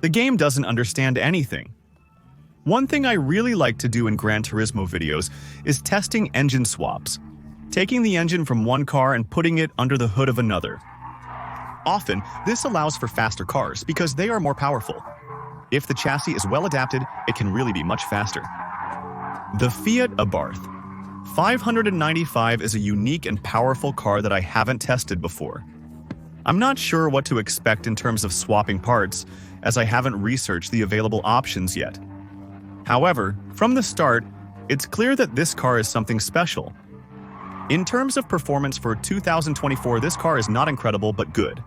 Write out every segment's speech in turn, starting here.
The game doesn't understand anything. One thing I really like to do in Gran Turismo videos is testing engine swaps, taking the engine from one car and putting it under the hood of another. Often, this allows for faster cars because they are more powerful. If the chassis is well adapted, it can really be much faster. The Fiat Abarth 595 is a unique and powerful car that I haven't tested before. I'm not sure what to expect in terms of swapping parts, as I haven't researched the available options yet. However, from the start, it's clear that this car is something special. In terms of performance for 2024, this car is not incredible but good.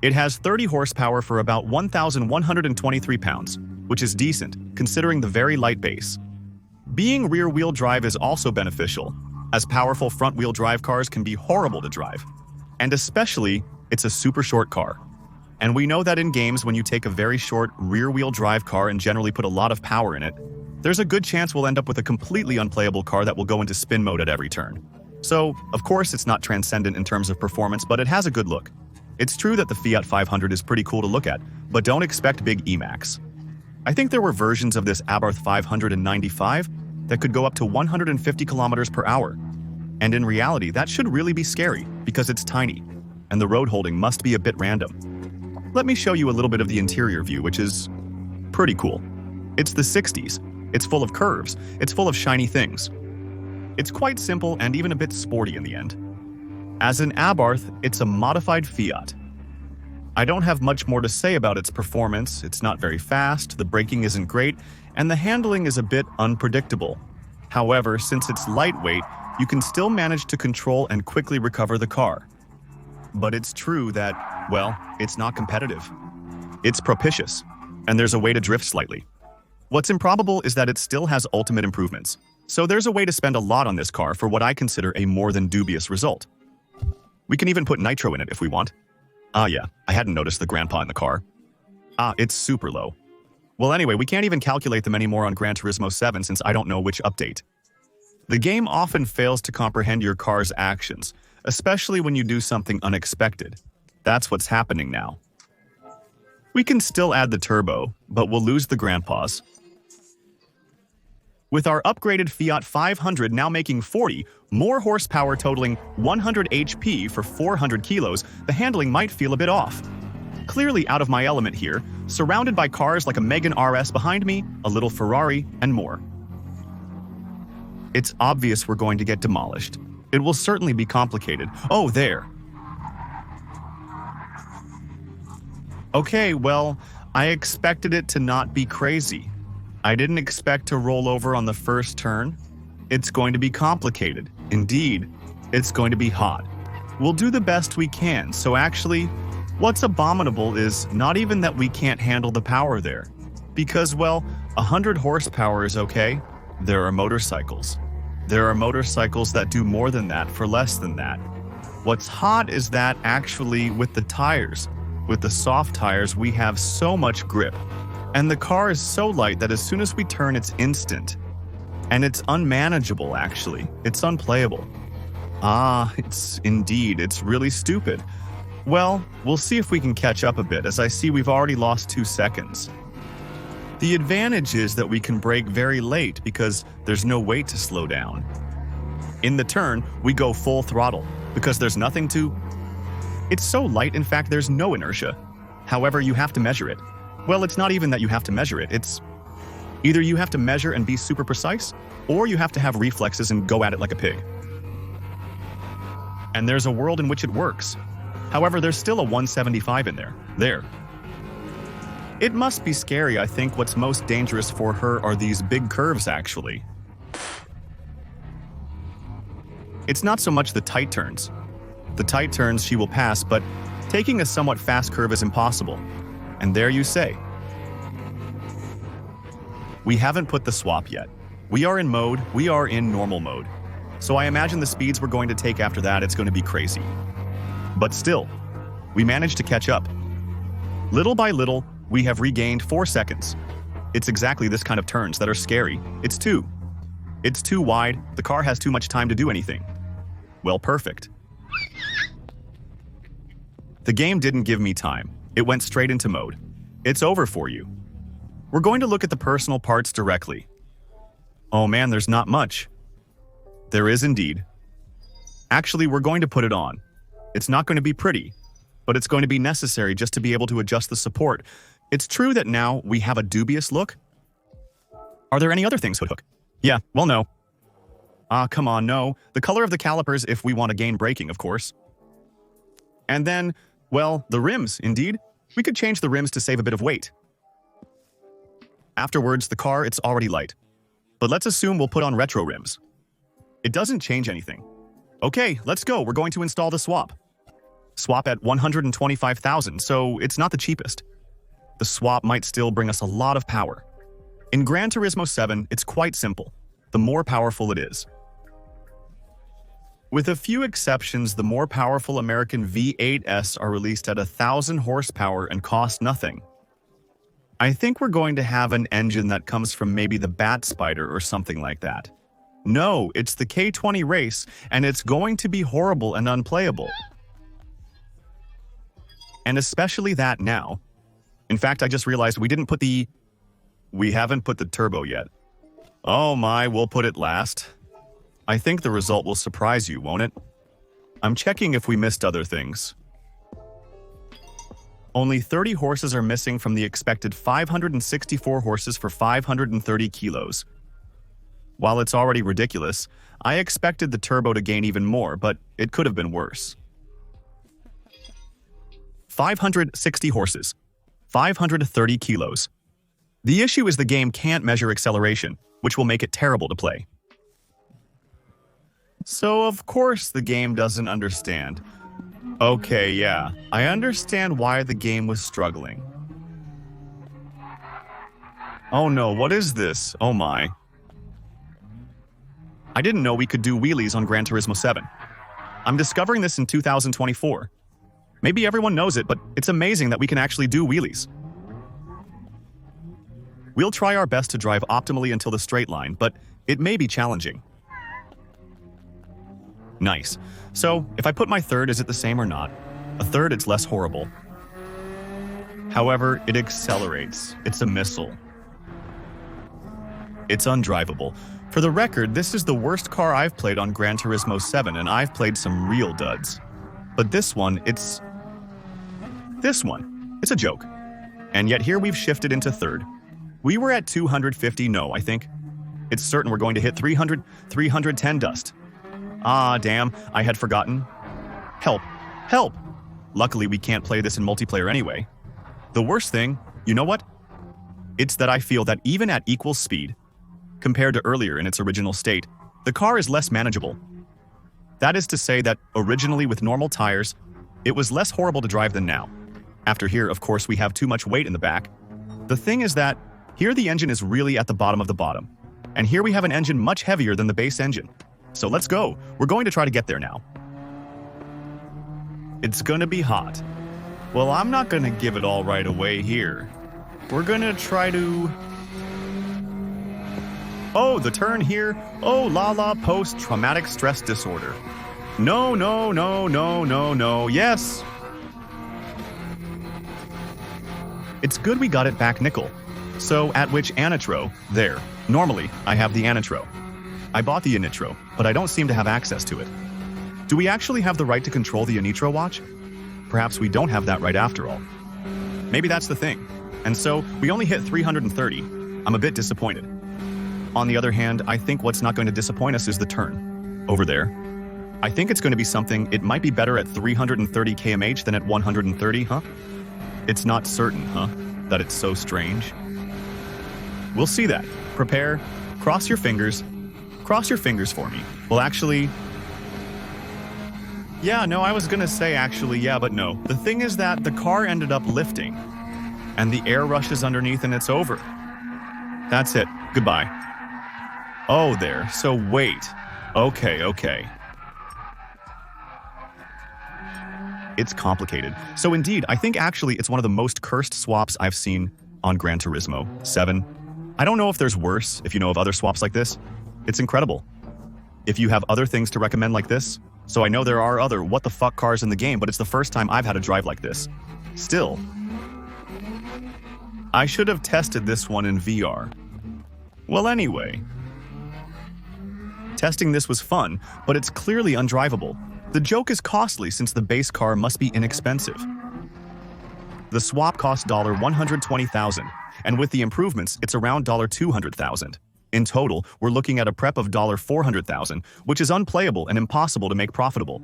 It has 30 horsepower for about 1,123 pounds, which is decent, considering the very light base. Being rear-wheel drive is also beneficial, as powerful front-wheel drive cars can be horrible to drive. And especially, it's a super short car. And we know that in games, when you take a very short rear-wheel drive car and generally put a lot of power in it, there's a good chance we'll end up with a completely unplayable car that will go into spin mode at every turn. So, of course, it's not transcendent in terms of performance, but it has a good look. It's true that the Fiat 500 is pretty cool to look at, but don't expect big Emacs. I think there were versions of this Abarth 595 that could go up to 150 kilometers per hour. And in reality, that should really be scary because it's tiny, and the road holding must be a bit random. Let me show you a little bit of the interior view, which is pretty cool. It's the 60s. It's full of curves. It's full of shiny things. It's quite simple and even a bit sporty in the end. As an Abarth, it's a modified Fiat. I don't have much more to say about its performance. It's not very fast, the braking isn't great, and the handling is a bit unpredictable. However, since it's lightweight, you can still manage to control and quickly recover the car. But it's true that, well, it's not competitive. It's propitious, and there's a way to drift slightly. What's improbable is that it still has ultimate improvements. So there's a way to spend a lot on this car for what I consider a more than dubious result. We can even put nitro in it if we want. Ah yeah, I hadn't noticed the grandpa in the car. Ah, it's super low. Well anyway, we can't even calculate them anymore on Gran Turismo 7 since I don't know which update. The game often fails to comprehend your car's actions, especially when you do something unexpected. That's what's happening now. We can still add the turbo, but we'll lose the grandpas. With our upgraded Fiat 500 now making 40 more horsepower totaling 100 HP for 400 kilos, the handling might feel a bit off. Clearly out of my element here, surrounded by cars like a Megane RS behind me, a little Ferrari, and more. It's obvious we're going to get demolished. It will certainly be complicated. Oh, there. Okay, well, I expected it to not be crazy. I didn't expect to roll over on the first turn. It's going to be complicated. Indeed, it's going to be hot. We'll do the best we can, so actually, what's abominable is not even that we can't handle the power there. Because, well, 100 horsepower is okay. There are motorcycles. There are motorcycles that do more than that for less than that. What's hot is that actually with the tires, with the soft tires, we have so much grip. And the car is so light that as soon as we turn, it's instant. And it's unmanageable, actually. It's unplayable. Ah, it's really stupid. Well, we'll see if we can catch up a bit, as I see we've already lost 2 seconds. The advantage is that we can brake very late because there's no way to slow down. In the turn, we go full throttle because there's nothing to... It's so light, in fact, there's no inertia. However, you have to measure it. Well, it's not even that you have to measure it, it's either you have to measure and be super precise, or you have to have reflexes and go at it like a pig. And there's a world in which it works. However, there's still a 175 in there. There. It must be scary. I think what's most dangerous for her are these big curves, actually. It's not so much the tight turns. The tight turns she will pass, but taking a somewhat fast curve is impossible. And there you say. We haven't put the swap yet. We are in normal mode. So I imagine the speeds we're going to take after that, it's going to be crazy. But still, we managed to catch up. Little by little, we have regained 4 seconds. It's exactly this kind of turns that are scary. It's too wide, the car has too much time to do anything. Well, perfect. The game didn't give me time. It went straight into mode. it's over for you. We're going to look at the personal parts directly. Oh man, there's not much. There is indeed. Actually, we're going to put it on. It's not going to be pretty, but it's going to be necessary just to be able to adjust the support. It's true that now we have a dubious look. Are there any other things, Hook? Yeah, well, no. Come on, no. The color of the calipers if we want to gain braking, of course. And then, well, the rims, indeed. We could change the rims to save a bit of weight. Afterwards, the car, it's already light. But let's assume we'll put on retro rims. It doesn't change anything. Okay, let's go. We're going to install the swap. Swap at 125,000, so it's not the cheapest. The swap might still bring us a lot of power. In Gran Turismo 7, it's quite simple. The more powerful it is. With a few exceptions, the more powerful American V8s are released at 1,000 horsepower and cost nothing. I think we're going to have an engine that comes from maybe the Bat Spider or something like that. No, it's the K20 race, and it's going to be horrible and unplayable. And especially that now. In fact, I just realized we haven't put the turbo yet. Oh my, we'll put it last. I think the result will surprise you, won't it? I'm checking if we missed other things. Only 30 horses are missing from the expected 564 horses for 530 kilos. While it's already ridiculous, I expected the turbo to gain even more, but it could have been worse. 560 horses, 530 kilos. The issue is the game can't measure acceleration, which will make it terrible to play. So of course the game doesn't understand. Okay, yeah, I understand why the game was struggling. Oh no, what is this? Oh my. I didn't know we could do wheelies on Gran Turismo 7. I'm discovering this in 2024. Maybe everyone knows it, but it's amazing that we can actually do wheelies. We'll try our best to drive optimally until the straight line, but it may be challenging. Nice. So, if I put my third, is it the same or not? A third, it's less horrible. However, it accelerates. It's a missile. It's undrivable. For the record, this is the worst car I've played on Gran Turismo 7, and I've played some real duds. But this one, it's a joke. And yet here we've shifted into third. We were at 250, no, I think. It's certain we're going to hit 310 dust. Ah, damn, I had forgotten. Help, help! Luckily, we can't play this in multiplayer anyway. The worst thing, you know what? It's that I feel that even at equal speed, compared to earlier in its original state, the car is less manageable. That is to say that originally with normal tires, it was less horrible to drive than now. After here, of course, we have too much weight in the back. The thing is that here the engine is really at the bottom of the bottom. And here we have an engine much heavier than the base engine. So let's go. We're going to try to get there now. It's gonna be hot. Well, I'm not gonna give it all right away here. We're gonna try to... Oh, the turn here. Oh, la post-traumatic stress disorder. No, no, no, no, no, no. Yes. It's good we got it back nickel. So, at which Anitro, there. Normally, I have the Anitro. I bought the Anitro, but I don't seem to have access to it. Do we actually have the right to control the Anitro watch? Perhaps we don't have that right after all. Maybe that's the thing. And so, we only hit 330. I'm a bit disappointed. On the other hand, I think what's not going to disappoint us is the turn. Over there. I think it's going to be something, it might be better at 330 km/h than at 130, huh? It's not certain, huh? That it's so strange. We'll see that. Prepare. Cross your fingers. Cross your fingers for me. Well, actually... Yeah, no, I was gonna say actually, yeah, but no. The thing is that the car ended up lifting. And the air rushes underneath and it's over. That's it. Goodbye. Oh, there. So wait. Okay. It's complicated. So indeed, I think actually it's one of the most cursed swaps I've seen on Gran Turismo 7. I don't know if there's worse, if you know of other swaps like this. It's incredible. If you have other things to recommend like this, so I know there are other what the fuck cars in the game, but it's the first time I've had a drive like this. Still. I should have tested this one in VR. Well, anyway. Testing this was fun, but it's clearly undrivable. The joke is costly since the base car must be inexpensive. The swap costs $120,000, and with the improvements, it's around $200,000. In total, we're looking at a prep of $400,000, which is unplayable and impossible to make profitable.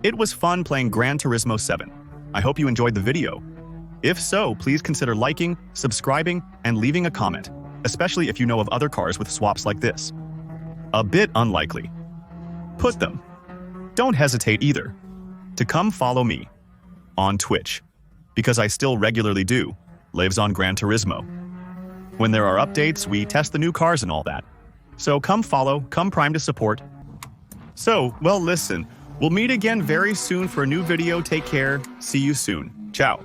It was fun playing Gran Turismo 7. I hope you enjoyed the video. If so, please consider liking, subscribing, and leaving a comment, especially if you know of other cars with swaps like this. A bit unlikely. Put them. Don't hesitate either to come follow me on Twitch, because I still regularly do lives on Gran Turismo. When there are updates, we test the new cars and all that. So come follow, come prime to support. So, well, listen, we'll meet again very soon for a new video. Take care. See you soon. Ciao.